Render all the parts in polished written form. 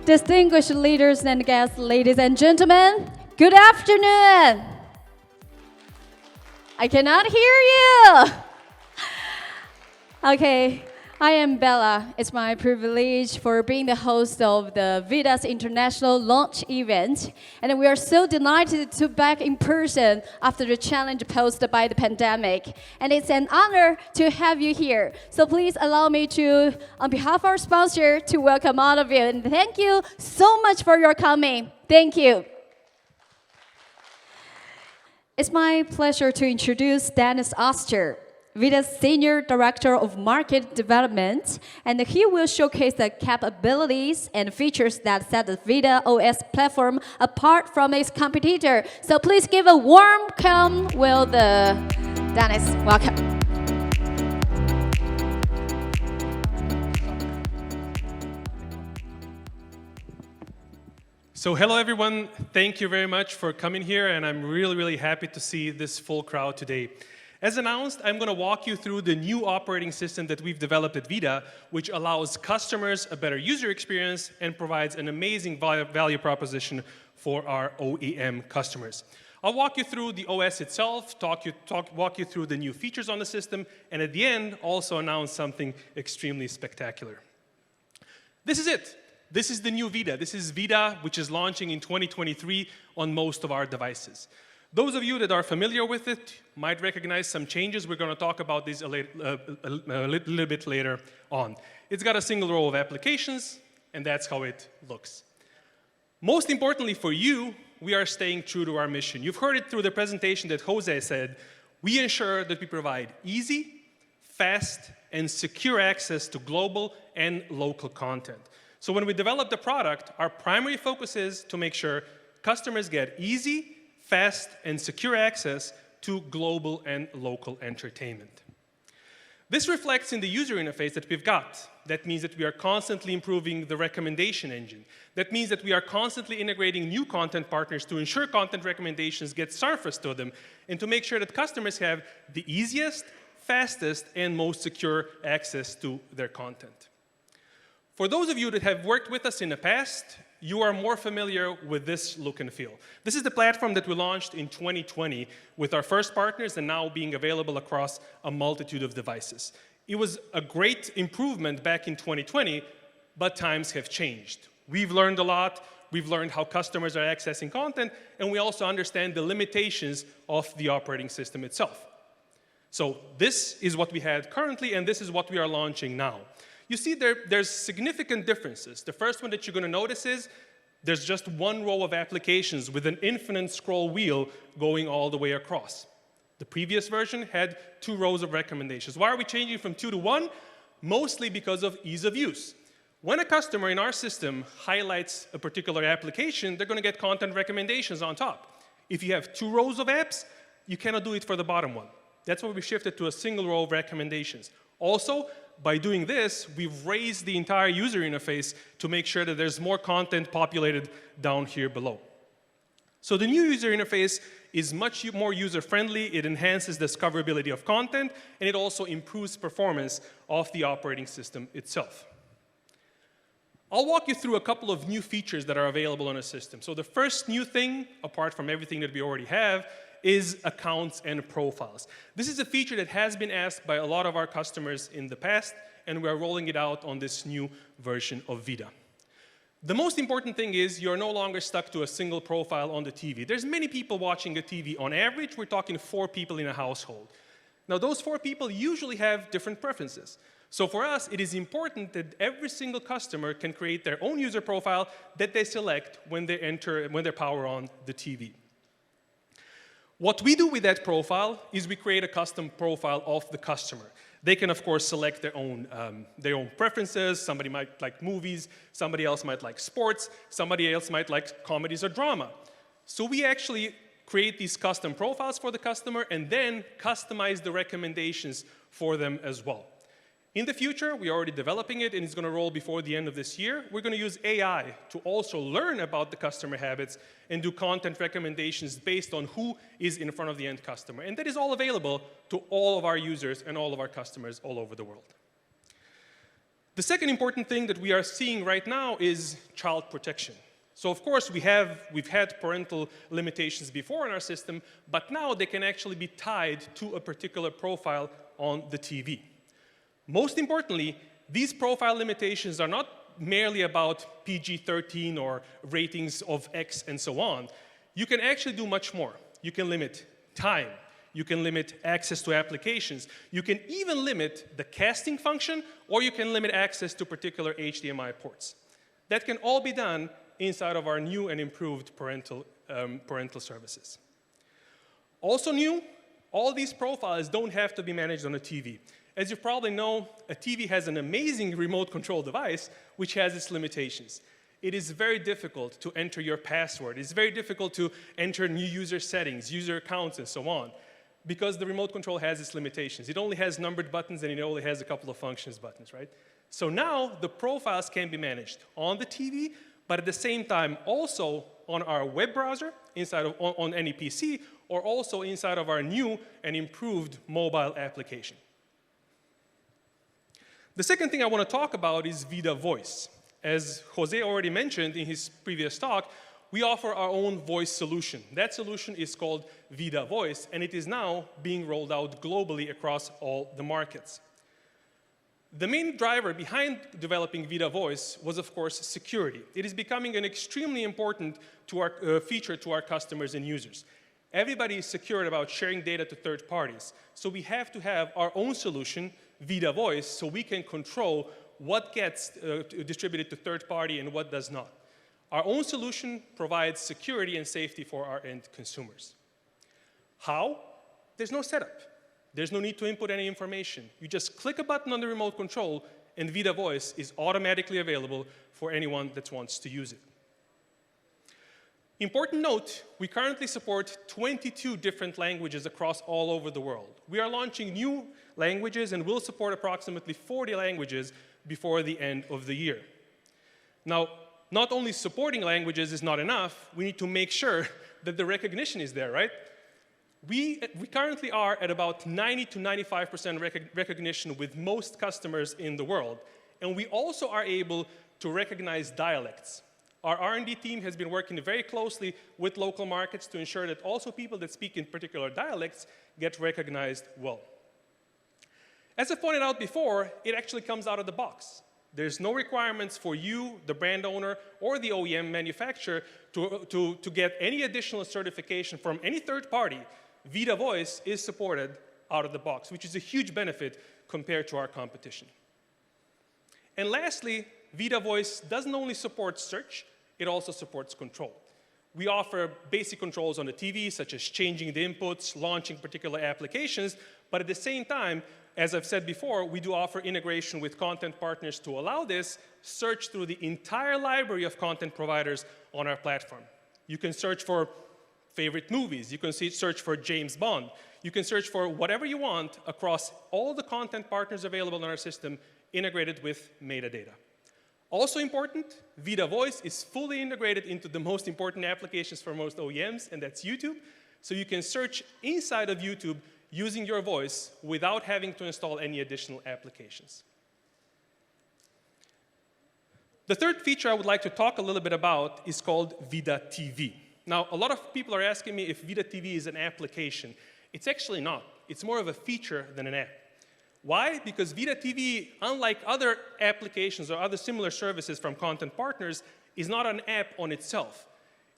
Distinguished leaders and guests, ladies and gentlemen, good afternoon. I cannot hear you. Okay, I am Bella. It's my privilege for being the host of the VIDAA International Launch Event. And we are so delighted to be back in person after the challenge posed by the pandemic. And it's an honor to have you here. So please allow me to, on behalf of our sponsor, to welcome all of you. And thank you so much for your coming. Thank you. It's my pleasure to introduce Denis Ostir, VIDAA's Senior Director of Market Development, and he will showcase the capabilities and features that set the VIDAA OS platform apart from its competitor. So please give a warm welcome with Denis. Welcome. So hello everyone, thank you very much for coming here, and I'm really happy to see this full crowd today. As announced, I'm going to walk you through the new operating system that we've developed at VIDAA, which allows customers a better user experience and provides an amazing value proposition for our OEM customers. I'll walk you through the OS itself, walk you through the new features on the system, and at the end, also announce something extremely spectacular. This is it. This is the new VIDAA. This is VIDAA, which is launching in 2023 on most of our devices. Those of you that are familiar with it might recognize some changes. We're going to talk about these a little bit later on. It's got a single row of applications, and that's how it looks. Most importantly for you, we are staying true to our mission. You've heard it through the presentation that Jose said. We ensure that we provide easy, fast, and secure access to global and local content. So when we develop the product, our primary focus is to make sure customers get easy, fast, and secure access to global and local entertainment. This reflects in the user interface that we've got. That means that we are constantly improving the recommendation engine. That means that we are constantly integrating new content partners to ensure content recommendations get surfaced to them and to make sure that customers have the easiest, fastest, and most secure access to their content. For those of you that have worked with us in the past, you are more familiar with this look and feel. This is the platform that we launched in 2020 with our first partners and now being available across a multitude of devices. It was a great improvement back in 2020, but times have changed. We've learned a lot. We've learned how customers are accessing content, and we also understand the limitations of the operating system itself. So this is what we had currently, and this is what we are launching now. You see there's significant differences. The first one that you're going to notice is there's just one row of applications with an infinite scroll wheel going all the way across. The previous version had 2 rows of recommendations. Why are we changing from 2 to 1? Mostly because of ease of use. When a customer in our system highlights a particular application, they're going to get content recommendations on top. If you have 2 rows of apps, you cannot do it for the bottom one. That's why we shifted to a single row of recommendations. Also, by doing this, we've raised the entire user interface to make sure that there's more content populated down here below. So the new user interface is much more user-friendly. It enhances discoverability of content, and it also improves performance of the operating system itself. I'll walk you through a couple of new features that are available on the system. So the first new thing, apart from everything that we already have, is accounts and profiles. This is a feature that has been asked by a lot of our customers in the past, and we are rolling it out on this new version of VIDAA. The most important thing is you're no longer stuck to a single profile on the TV. There's many people watching a TV. On average, we're talking 4 people in a household. Now, those 4 people usually have different preferences. So for us, it is important that every single customer can create their own user profile that they select when they power on the TV. What we do with that profile is we create a custom profile of the customer. They can, of course, select their own preferences. Somebody might like movies. Somebody else might like sports. Somebody else might like comedies or drama. So we actually create these custom profiles for the customer and then customize the recommendations for them as well. In the future, we're already developing it, and it's going to roll before the end of this year. We're going to use AI to also learn about the customer habits and do content recommendations based on who is in front of the end customer. And that is all available to all of our users and all of our customers all over the world. The second important thing that we are seeing right now is child protection. So of course, we've had parental limitations before in our system, but now they can actually be tied to a particular profile on the TV. Most importantly, these profile limitations are not merely about PG-13 or ratings of X and so on. You can actually do much more. You can limit time. You can limit access to applications. You can even limit the casting function, or you can limit access to particular HDMI ports. That can all be done inside of our new and improved parental services. Also new, all these profiles don't have to be managed on a TV. As you probably know, a TV has an amazing remote control device which has its limitations. It is very difficult to enter your password. It's very difficult to enter new user settings, user accounts, and so on, because the remote control has its limitations. It only has numbered buttons and it only has a couple of functions buttons, right? So now the profiles can be managed on the TV, but at the same time also on our web browser, on any PC, or also inside of our new and improved mobile application. The second thing I want to talk about is VIDAA Voice. As Jose already mentioned in his previous talk, we offer our own voice solution. That solution is called VIDAA Voice, and it is now being rolled out globally across all the markets. The main driver behind developing VIDAA Voice was, of course, security. It is becoming an extremely important feature to our customers and users. Everybody is secure about sharing data to third parties, so we have to have our own solution, VIDAA Voice, so we can control what gets distributed to third party and what does not. Our own solution provides security and safety for our end consumers. How? There's no setup. There's no need to input any information. You just click a button on the remote control, and VIDAA Voice is automatically available for anyone that wants to use it. Important note, we currently support 22 different languages across all over the world. We are launching new languages and will support approximately 40 languages before the end of the year. Now, not only supporting languages is not enough, we need to make sure that the recognition is there, right? We currently are at about 90 to 95% recognition with most customers in the world. And we also are able to recognize dialects. Our R&D team has been working very closely with local markets to ensure that also people that speak in particular dialects get recognized well. As I pointed out before, it actually comes out of the box. There's no requirements for you, the brand owner, or the OEM manufacturer to get any additional certification from any third party. VIDAA Voice is supported out of the box, which is a huge benefit compared to our competition. And lastly, VIDAA Voice doesn't only support search, it also supports control. We offer basic controls on the TV, such as changing the inputs, launching particular applications, but at the same time, as I've said before, we do offer integration with content partners to allow this search through the entire library of content providers on our platform. You can search for favorite movies, you can search for James Bond, you can search for whatever you want across all the content partners available in our system integrated with metadata. Also important, VIDAA Voice is fully integrated into the most important applications for most OEMs, and that's YouTube. So you can search inside of YouTube using your voice without having to install any additional applications. The third feature I would like to talk a little bit about is called VIDAA TV. Now, a lot of people are asking me if VIDAA TV is an application. It's actually not. It's more of a feature than an app. Why? Because VIDAA TV, unlike other applications or other similar services from content partners, is not an app on itself.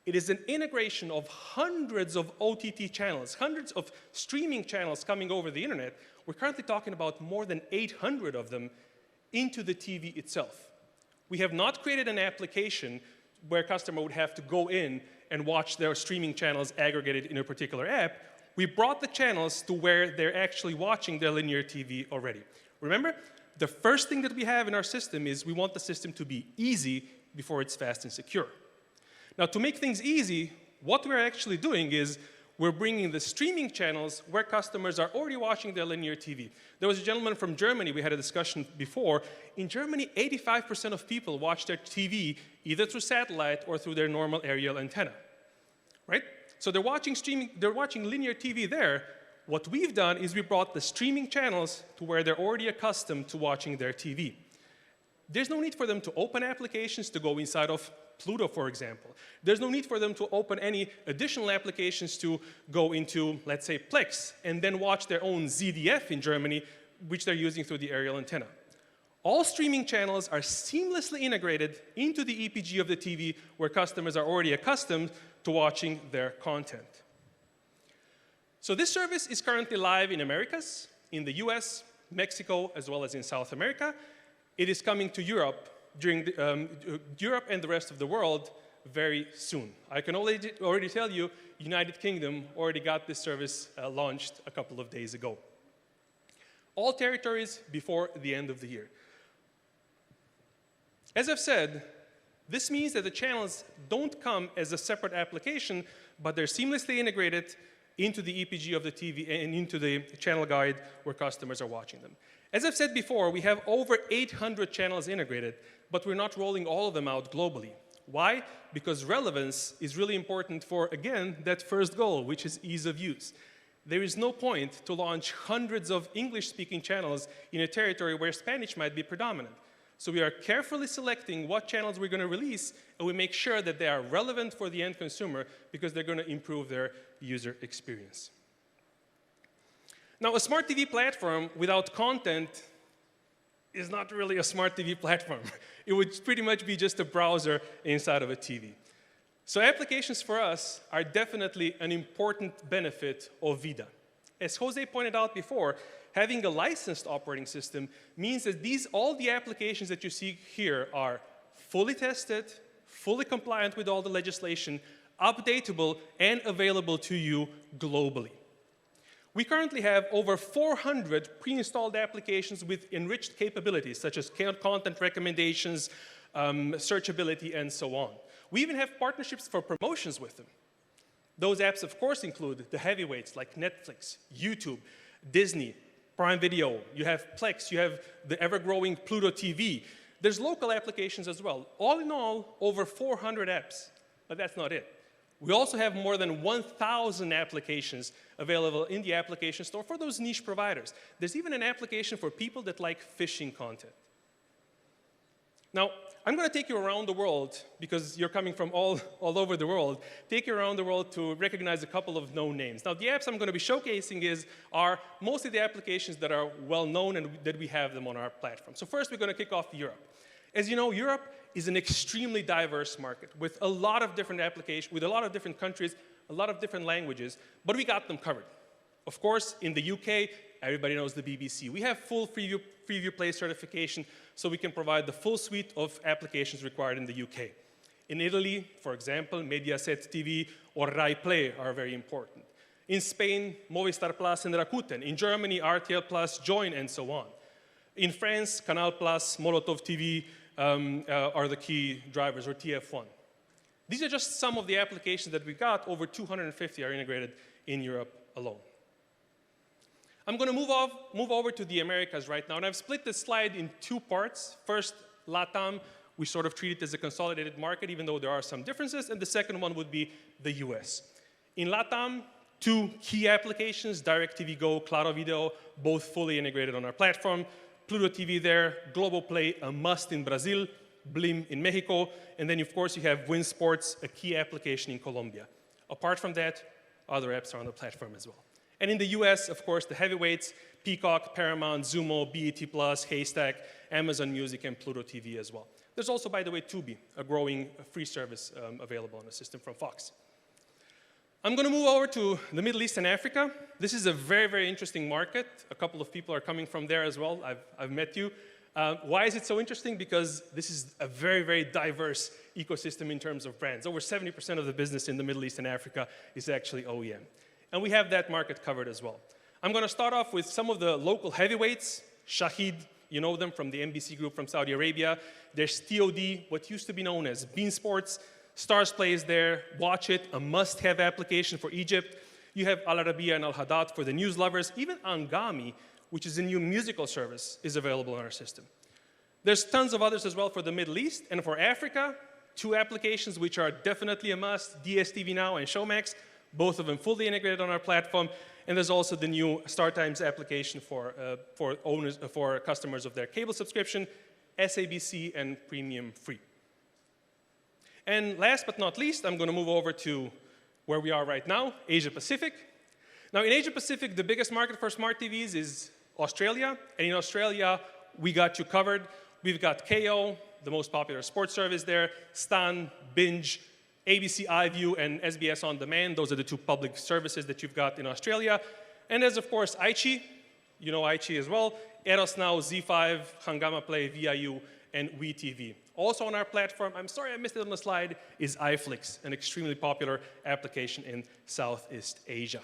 It is an integration of hundreds of OTT channels, hundreds of streaming channels coming over the internet. We're currently talking about more than 800 of them into the TV itself. We have not created an application where a customer would have to go in and watch their streaming channels aggregated in a particular app. We brought the channels to where they're actually watching their linear TV already. Remember, the first thing that we have in our system is we want the system to be easy before it's fast and secure. Now, to make things easy, what we're actually doing is we're bringing the streaming channels where customers are already watching their linear TV. There was a gentleman from Germany, we had a discussion before. In Germany, 85% of people watch their TV either through satellite or through their normal aerial antenna, right? So they're watching linear TV there. What we've done is we brought the streaming channels to where they're already accustomed to watching their TV. There's no need for them to open applications to go inside of Pluto, for example. There's no need for them to open any additional applications to go into, let's say, Plex, and then watch their own ZDF in Germany, which they're using through the aerial antenna. All streaming channels are seamlessly integrated into the EPG of the TV, where customers are already accustomed to watching their content. So this service is currently live in Americas, in the US, Mexico, as well as in South America. It is coming to Europe Europe and the rest of the world very soon. I can already tell you, United Kingdom already got this service launched a couple of days ago. All territories before the end of the year. As I've said, this means that the channels don't come as a separate application, but they're seamlessly integrated into the EPG of the TV and into the channel guide where customers are watching them. As I've said before, we have over 800 channels integrated, but we're not rolling all of them out globally. Why? Because relevance is really important for, again, that first goal, which is ease of use. There is no point to launch hundreds of English-speaking channels in a territory where Spanish might be predominant. So we are carefully selecting what channels we're going to release, and we make sure that they are relevant for the end consumer because they're going to improve their user experience. Now, a smart TV platform without content is not really a smart TV platform. It would pretty much be just a browser inside of a TV. So applications for us are definitely an important benefit of VIDAA. As Jose pointed out before, having a licensed operating system means that all the applications that you see here are fully tested, fully compliant with all the legislation, updatable, and available to you globally. We currently have over 400 pre-installed applications with enriched capabilities, such as content recommendations, searchability, and so on. We even have partnerships for promotions with them. Those apps, of course, include the heavyweights like Netflix, YouTube, Disney, Prime Video. You have Plex, you have the ever-growing Pluto TV. There's local applications as well. All in all, over 400 apps, but that's not it. We also have more than 1,000 applications available in the application store for those niche providers. There's even an application for people that like fishing content. Now, I'm going to take you around the world, because you're coming from all over the world, take you around the world to recognize a couple of known names. Now, the apps I'm going to be showcasing are mostly the applications that are well-known and that we have them on our platform. So first, we're going to kick off Europe. As you know, Europe is an extremely diverse market with a lot of different applications, with a lot of different countries, a lot of different languages, but we got them covered. Of course, in the UK, everybody knows the BBC. We have full Freeview Play certification, so we can provide the full suite of applications required in the UK. In Italy, for example, Mediaset TV or Rai Play are very important. In Spain, Movistar Plus and Rakuten. In Germany, RTL Plus, Join, and so on. In France, Canal Plus, Molotov TV are the key drivers, or TF1. These are just some of the applications that we got. Over 250 are integrated in Europe alone. I'm going to move over to the Americas right now, and I've split this slide in two parts. First, LATAM, we sort of treat it as a consolidated market, even though there are some differences, and the second one would be the US. In LATAM, two key applications, DirecTV Go, Claro Video, both fully integrated on our platform. Pluto TV there, Global Play, a must in Brazil, Blim in Mexico, and then of course you have Win Sports, a key application in Colombia. Apart from that, other apps are on the platform as well. And in the US, of course, the heavyweights, Peacock, Paramount, Zumo, BET+, Haystack, Amazon Music, and Pluto TV as well. There's also, by the way, Tubi, a growing free service available on the system from Fox. I'm going to move over to the Middle East and Africa. This is a very, very interesting market. A couple of people are coming from there as well. I've met you. Why is it so interesting? Because this is a very, very diverse ecosystem in terms of brands. Over 70% of the business in the Middle East and Africa is actually OEM. And we have that market covered as well. I'm going to start off with some of the local heavyweights. Shahid, you know them from the NBC Group from Saudi Arabia. There's TOD, what used to be known as Bein Sports. Stars Play is there, Watch It, a must-have application for Egypt. You have Al Arabiya and Al Haddad for the news lovers. Even Angami, which is a new musical service, is available on our system. There's tons of others as well for the Middle East. And for Africa, two applications which are definitely a must, DSTV Now and Showmax, both of them fully integrated on our platform. And there's also the new StarTimes application for customers of their cable subscription. SABC, and Premium Free. And last but not least, I'm going to move over to where we are right now, Asia Pacific. Now, in Asia Pacific, the biggest market for smart TVs is Australia. And in Australia, we got you covered. We've got KO, the most popular sports service there, Stan, Binge, ABC iView, and SBS On Demand. Those are the two public services that you've got in Australia. And there's, of course, iQIYI. You know iQIYI as well. Eros Now, Z5, Hangama Play, VIU, and Vita TV. Also on our platform, I'm sorry I missed it on the slide, is iFlix, an extremely popular application in Southeast Asia.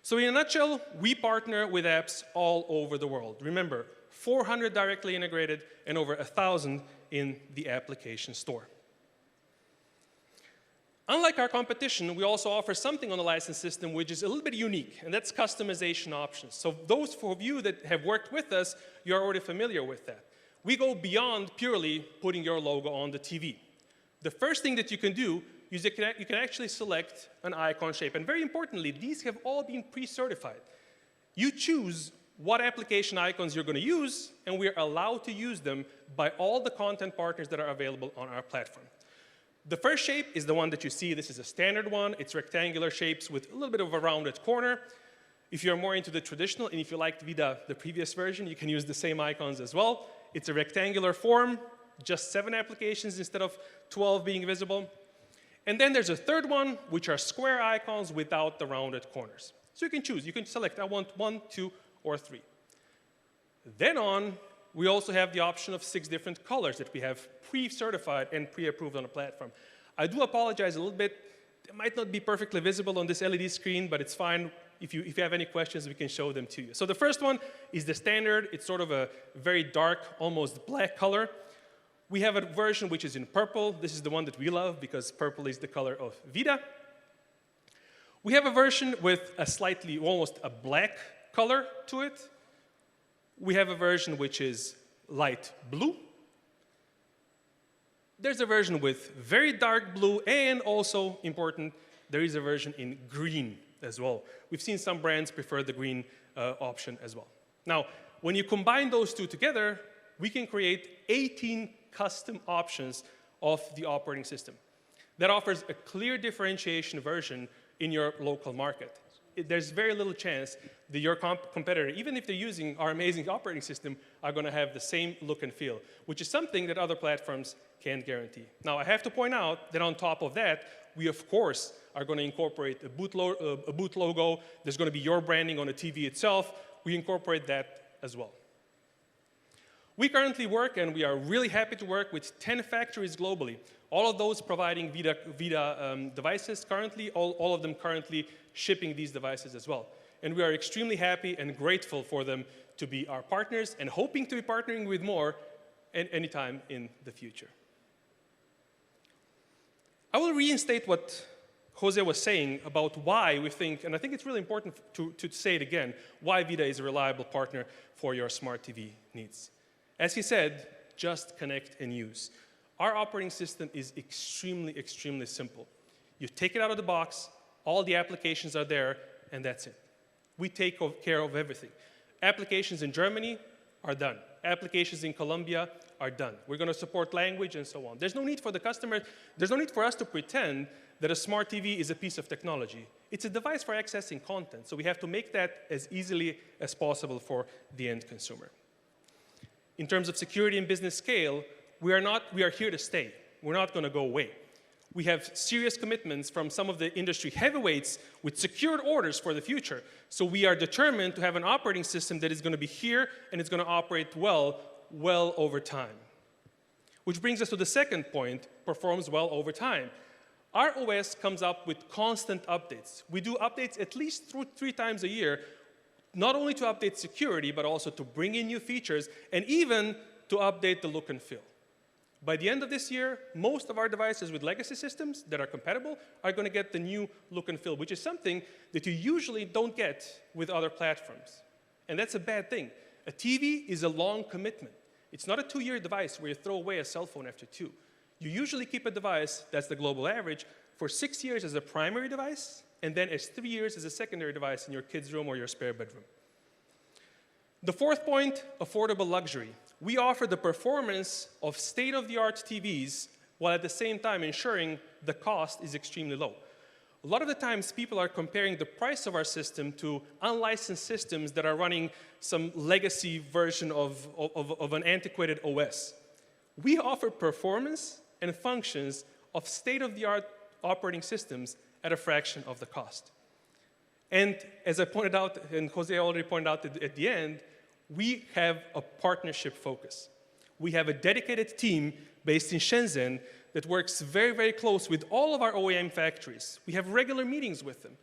So in a nutshell, we partner with apps all over the world. Remember, 400 directly integrated and over 1,000 in the application store. Unlike our competition, we also offer something on the license system which is a little bit unique, and that's customization options. So those of you that have worked with us, you're already familiar with that. We go beyond purely putting your logo on the TV. The first thing that you can do is you can actually select an icon shape. And very importantly, these have all been pre-certified. You choose what application icons you're going to use, and we're allowed to use them by all the content partners that are available on our platform. The first shape is the one that you see. This is a standard one. It's rectangular shapes with a little bit of a rounded corner. If you're more into the traditional, and if you liked VIDAA, the previous version, you can use the same icons as well. It's a rectangular form, just 7 applications instead of 12 being visible. And then there's a third one, which are square icons without the rounded corners. So you can choose. You can select, I want 1, 2, or 3. Then on, we also have the option of 6 different colors that we have pre-certified and pre-approved on the platform. I do apologize a little bit. It might not be perfectly visible on this LED screen, but it's fine. If you have any questions, we can show them to you. So the first one is the standard. It's sort of a very dark, almost black color. We have a version which is in purple. This is the one that we love because purple is the color of VIDAA. We have a version with a slightly, almost a black color to it. We have a version which is light blue. There's a version with very dark blue, and also important, there is a version in green as well. We've seen some brands prefer the green option as well. Now, when you combine those two together, we can create 18 custom options of the operating system. That offers a clear differentiation version in your local market. There's very little chance that your competitor, even if they're using our amazing operating system, are going to have the same look and feel, which is something that other platforms can't guarantee. Now, I have to point out that on top of that, we, of course, are going to incorporate a boot logo. There's going to be your branding on the TV itself. We incorporate that as well. We currently work, and we are really happy to work with 10 factories globally. All of those providing VIDAA devices currently, all of them currently shipping these devices as well. And we are extremely happy and grateful for them to be our partners and hoping to be partnering with more anytime in the future. I will reinstate what Jose was saying about why we think, and I think it's really important to say it again, why VIDAA is a reliable partner for your smart TV needs. As he said, just connect and use. Our operating system is extremely, extremely simple. You take it out of the box, all the applications are there, and that's it. We take care of everything. Applications in Germany are done. Applications in Colombia are done. We're going to support language and so on. There's no need for the customer, there's no need for us to pretend that a smart TV is a piece of technology. It's a device for accessing content, so we have to make that as easily as possible for the end consumer. In terms of security and business scale, we are here to stay. We're not going to go away. We have serious commitments from some of the industry heavyweights with secured orders for the future. So we are determined to have an operating system that is going to be here and it's going to operate well over time. Which brings us to the second point, performs well over time. Our OS comes up with constant updates. We do updates at least 3 times a year, not only to update security, but also to bring in new features and even to update the look and feel. By the end of this year, most of our devices with legacy systems that are compatible are going to get the new look and feel, which is something that you usually don't get with other platforms. And that's a bad thing. A TV is a long commitment. It's not a 2-year device where you throw away a cell phone after 2. You usually keep a device, that's the global average, for 6 years as a primary device, and then as 3 years as a secondary device in your kid's room or your spare bedroom. The fourth point, affordable luxury. We offer the performance of state-of-the-art TVs while at the same time ensuring the cost is extremely low. A lot of the times, people are comparing the price of our system to unlicensed systems that are running some legacy version of an antiquated OS. We offer performance and functions of state-of-the-art operating systems at a fraction of the cost. And as I pointed out, and Jose already pointed out at the end, we have a partnership focus. We have a dedicated team based in Shenzhen that works very, very close with all of our OEM factories. We have regular meetings with them.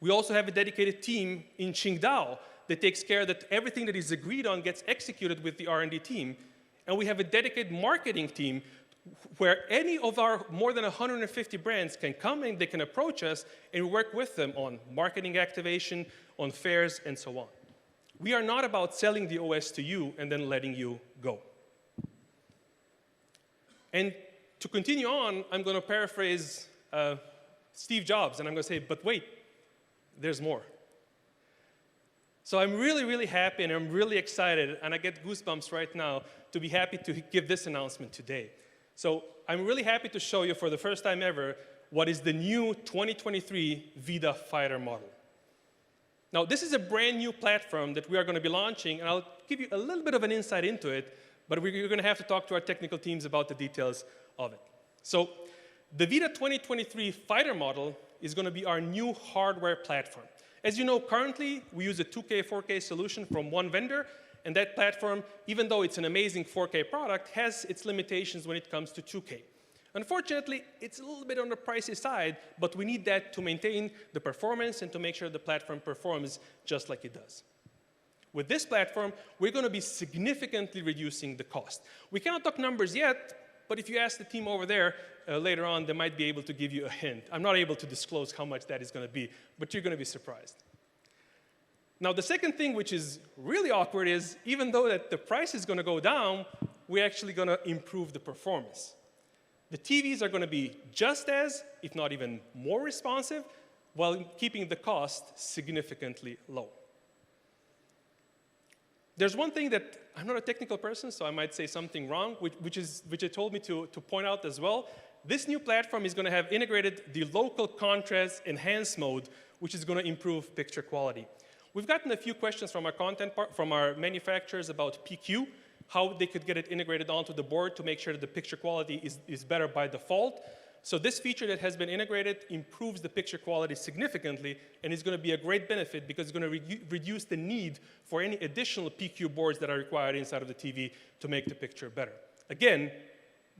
We also have a dedicated team in Qingdao that takes care that everything that is agreed on gets executed with the R&D team. And we have a dedicated marketing team where any of our more than 150 brands can come and they can approach us and work with them on marketing activation, on fairs, and so on. We are not about selling the OS to you and then letting you go. And to continue on, I'm going to paraphrase Steve Jobs, and I'm going to say, but wait, there's more. So I'm really, really happy, and I'm really excited, and I get goosebumps right now to be happy to give this announcement today. So I'm really happy to show you for the first time ever what is the new 2023 VIDAA Fighter model. Now, this is a brand new platform that we are going to be launching, and I'll give you a little bit of an insight into it, but we're going to have to talk to our technical teams about the details of it. So the VIDAA 2023 Fighter model is going to be our new hardware platform. As you know, currently, we use a 2K, 4K solution from one vendor, and that platform, even though it's an amazing 4K product, has its limitations when it comes to 2K. Unfortunately, it's a little bit on the pricey side, but we need that to maintain the performance and to make sure the platform performs just like it does. With this platform, we're going to be significantly reducing the cost. We cannot talk numbers yet, but if you ask the team over there later on, they might be able to give you a hint. I'm not able to disclose how much that is going to be, but you're going to be surprised. Now, the second thing, which is really awkward, is even though that the price is going to go down, we're actually going to improve the performance. The TVs are going to be just as, if not even more responsive, while keeping the cost significantly low. There's one thing that I'm not a technical person, so I might say something wrong, which it told me to point out as well. This new platform is going to have integrated the local contrast enhance mode, which is going to improve picture quality. We've gotten a few questions from our manufacturers about PQ, how they could get it integrated onto the board to make sure that the picture quality is better by default. So this feature that has been integrated improves the picture quality significantly, and is going to be a great benefit because it's going to reduce the need for any additional PQ boards that are required inside of the TV to make the picture better. Again,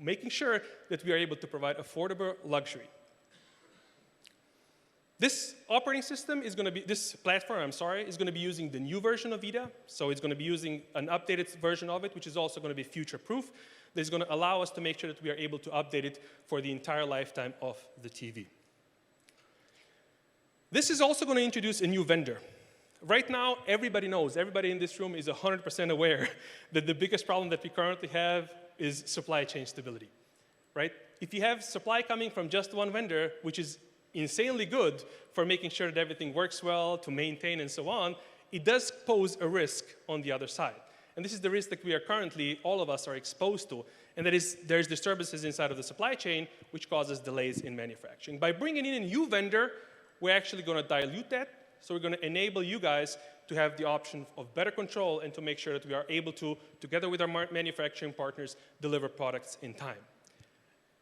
making sure that we are able to provide affordable luxury. This operating system is going to be, this platform, I'm sorry, is going to be using the new version of VIDAA. So it's going to be using an updated version of it, which is also going to be future-proof. That is going to allow us to make sure that we are able to update it for the entire lifetime of the TV. This is also going to introduce a new vendor. Right now, everybody knows, everybody in this room is 100% aware that the biggest problem that we currently have is supply chain stability, right? If you have supply coming from just one vendor, which is insanely good for making sure that everything works well, to maintain and so on, it does pose a risk on the other side. And this is the risk that we are currently, all of us are exposed to, and that is there's disturbances inside of the supply chain, which causes delays in manufacturing. By bringing in a new vendor, we're actually going to dilute that, so we're going to enable you guys to have the option of better control and to make sure that we are able to, together with our manufacturing partners, deliver products in time.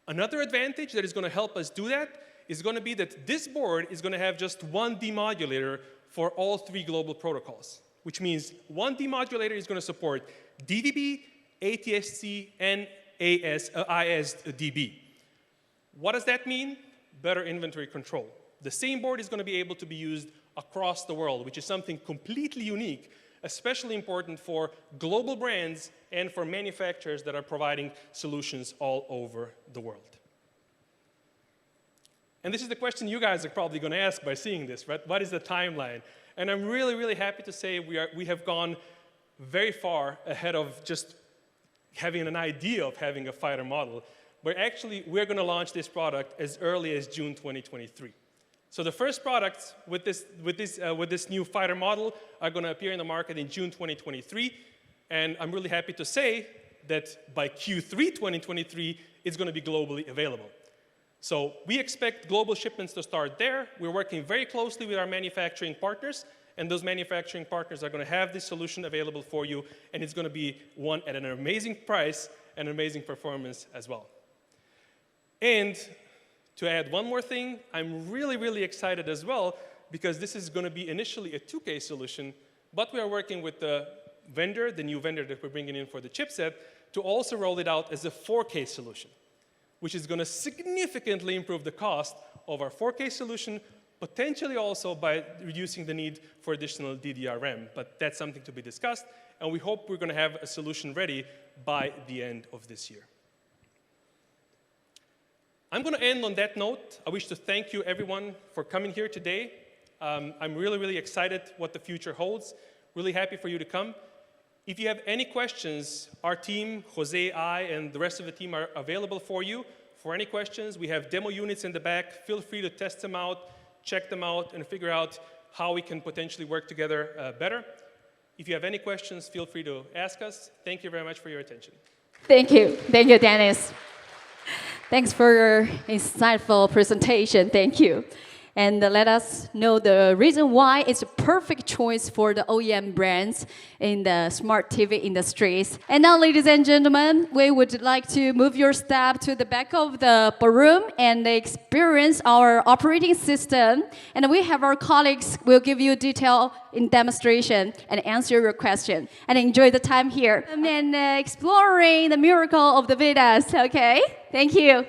Another advantage that is going to help us do that is going to be that this board is going to have just one demodulator for all three global protocols, which means one demodulator is going to support DVB, ATSC, and ISDB. What does that mean? Better inventory control. The same board is going to be able to be used across the world, which is something completely unique, especially important for global brands and for manufacturers that are providing solutions all over the world. And this is the question you guys are probably going to ask by seeing this, right? What is the timeline? And I'm really, really happy to say we have gone very far ahead of just having an idea of having a fighter model. We're going to launch this product as early as June 2023. So the first products with this new fighter model are going to appear in the market in June 2023. And I'm really happy to say that by Q3 2023, it's going to be globally available. So we expect global shipments to start there. We're working very closely with our manufacturing partners, and those manufacturing partners are going to have this solution available for you, and it's going to be one at an amazing price and amazing performance as well. And to add one more thing, I'm really, really excited as well, because this is going to be initially a 2K solution, but we are working with the vendor, the new vendor that we're bringing in for the chipset, to also roll it out as a 4K solution, which is going to significantly improve the cost of our 4K solution, potentially also by reducing the need for additional DDR RAM. But that's something to be discussed, and we hope we're going to have a solution ready by the end of this year. I'm going to end on that note. I wish to thank you, everyone, for coming here today. I'm really, really excited what the future holds. Really happy for you to come. If you have any questions, our team, Jose, I, and the rest of the team are available for you. For any questions, we have demo units in the back. Feel free to test them out, check them out, and figure out how we can potentially work together better. If you have any questions, feel free to ask us. Thank you very much for your attention. Thank you. Thank you, Denis. Thanks for your insightful presentation. Thank you. And let us know the reason why it's a perfect choice for the OEM brands in the smart TV industries. And now, ladies and gentlemen, we would like to move your step to the back of the ballroom and experience our operating system. And we have our colleagues will give you detail in demonstration and answer your question. And enjoy the time here and exploring the miracle of the VIDAAs, okay? Thank you.